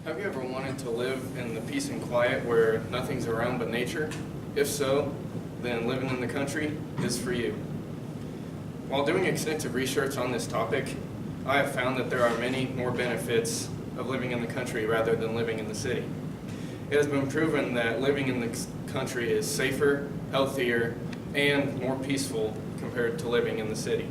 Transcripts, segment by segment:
Have you ever wanted to live in the peace and quiet where nothing's around but nature? If so, then living in the country is for you. While doing extensive research on this topic, I have found that there are many more benefits of living in the country rather than living in the city. It has been proven that living in the country is safer, healthier, and more peaceful compared to living in the city.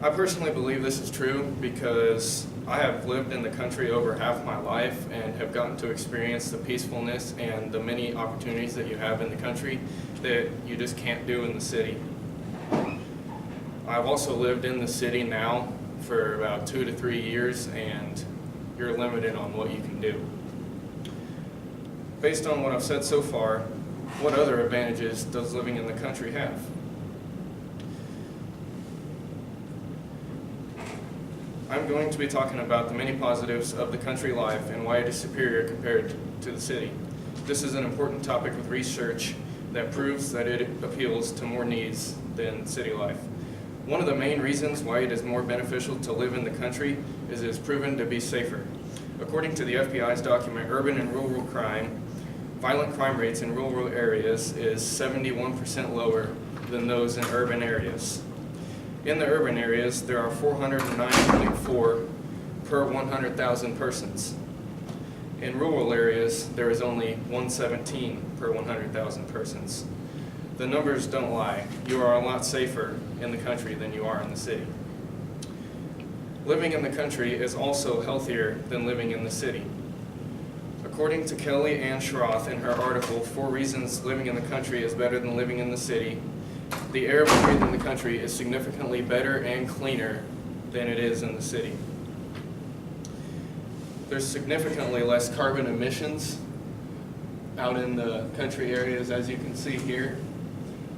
I personally believe this is true because I have lived in the country over half my life and have gotten to experience the peacefulness and the many opportunities that you have in the country that you just can't do in the city. I've also lived in the city now for about 2 to 3 years, and you're limited on what you can do. Based on what I've said so far, what other advantages does living in the country have? I'm going to be talking about the many positives of the country life and why it is superior compared to the city. This is an important topic with research that proves that it appeals to more needs than city life. One of the main reasons why it is more beneficial to live in the country is it is proven to be safer. According to the FBI's document, urban and rural crime, violent crime rates in rural areas is 71% lower than those in urban areas. In the urban areas, there are 409.4 per 100,000 persons. In rural areas, there is only 117 per 100,000 persons. The numbers don't lie. You are a lot safer in the country than you are in the city. Living in the country is also healthier than living in the city. According to Kelly Ann Schroth in her article, 4 Reasons Living in the Country is Better Than Living in the City, the air we breathe in the country is significantly better and cleaner than it is in the city. There's significantly less carbon emissions out in the country areas, as you can see here,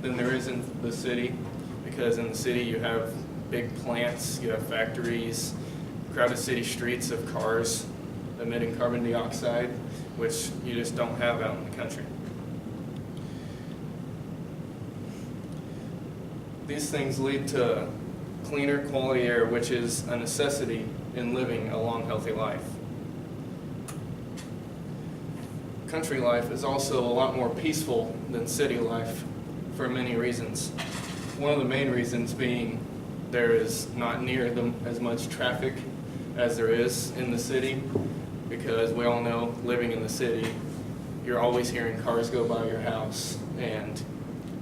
than there is in the city, because in the city you have big plants, you have factories, crowded city streets of cars emitting carbon dioxide, which you just don't have out in the country. These things lead to cleaner quality air, which is a necessity in living a long, healthy life. Country life is also a lot more peaceful than city life for many reasons. One of the main reasons being there is not near as much traffic as there is in the city, because we all know living in the city, you're always hearing cars go by your house and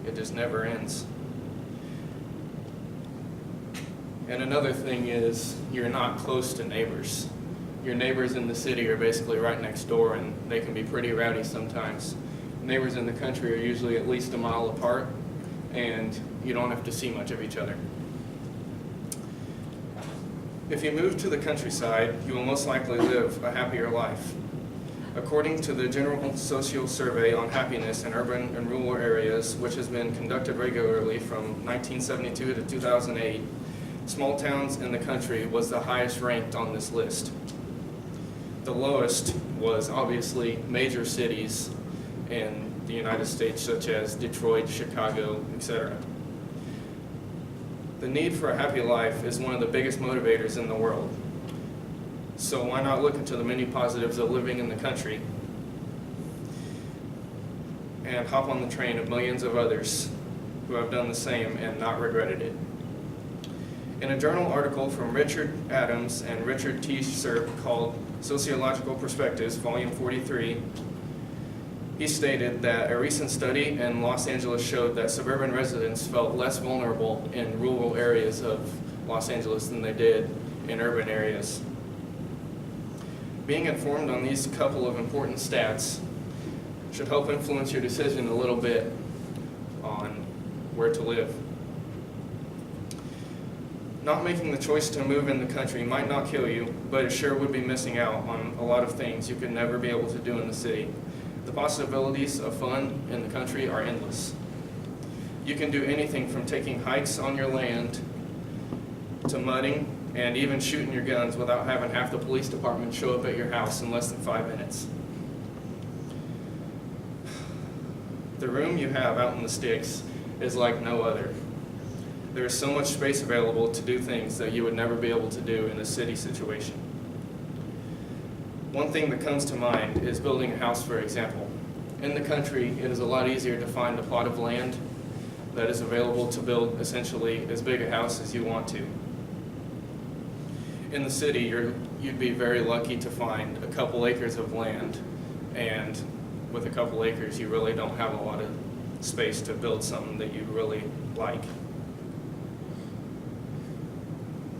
it just never ends. And another thing is you're not close to neighbors. Your neighbors in the city are basically right next door, and they can be pretty rowdy sometimes. Neighbors in the country are usually at least a mile apart, and you don't have to see much of each other. If you move to the countryside, you will most likely live a happier life. According to the General Social Survey on Happiness in Urban and Rural Areas, which has been conducted regularly from 1972 to 2008, small towns in the country was the highest ranked on this list. The lowest was obviously major cities in the United States, such as Detroit, Chicago, etc. The need for a happy life is one of the biggest motivators in the world. So why not look into the many positives of living in the country and hop on the train of millions of others who have done the same and not regretted it. In a journal article from Richard Adams and Richard T. Serp called Sociological Perspectives, Volume 43, he stated that a recent study in Los Angeles showed that suburban residents felt less vulnerable in rural areas of Los Angeles than they did in urban areas. Being informed on these couple of important stats should help influence your decision a little bit on where to live. Not making the choice to move in the country might not kill you, but it sure would be missing out on a lot of things you could never be able to do in the city. The possibilities of fun in the country are endless. You can do anything from taking hikes on your land to mudding and even shooting your guns without having half the police department show up at your house in less than 5 minutes. The room you have out in the sticks is like no other. There is so much space available to do things that you would never be able to do in a city situation. One thing that comes to mind is building a house, for example. In the country, it is a lot easier to find a plot of land that is available to build essentially as big a house as you want to. In the city, you'd be very lucky to find a couple acres of land, and with a couple acres, you really don't have a lot of space to build something that you really like.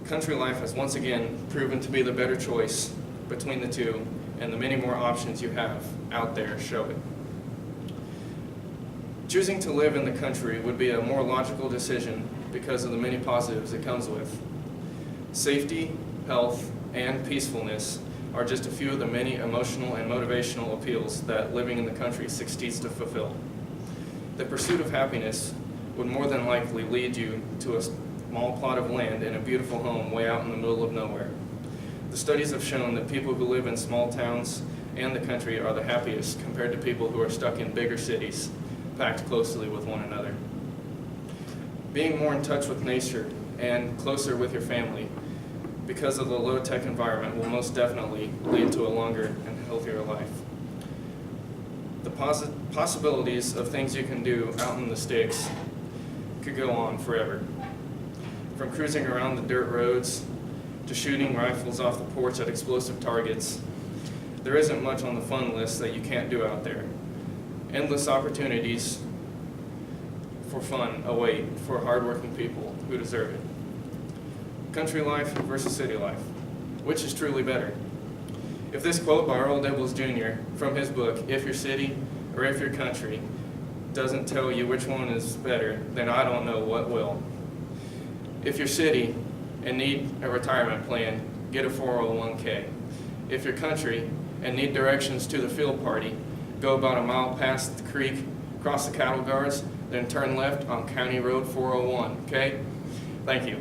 Country life has once again proven to be the better choice between the two, and the many more options you have out there show it. Choosing to live in the country would be a more logical decision because of the many positives it comes with. Safety, health, and peacefulness are just a few of the many emotional and motivational appeals that living in the country succeeds to fulfill. The pursuit of happiness would more than likely lead you to a small plot of land and a beautiful home way out in the middle of nowhere. The studies have shown that people who live in small towns and the country are the happiest compared to people who are stuck in bigger cities, packed closely with one another. Being more in touch with nature and closer with your family because of the low-tech environment will most definitely lead to a longer and healthier life. The possibilities of things you can do out in the sticks could go on forever. From cruising around the dirt roads to shooting rifles off the porch at explosive targets, there isn't much on the fun list that you can't do out there. Endless opportunities for fun await for hardworking people who deserve it. Country life versus city life. Which is truly better? If this quote by Earl Dibbles Jr. from his book, If Your City or If Your Country, doesn't tell you which one is better, then I don't know what will. If you're city and need a retirement plan, get a 401k. If you're country and need directions to the field party, go about a mile past the creek, cross the cattle guards, then turn left on County Road 401, okay? Thank you.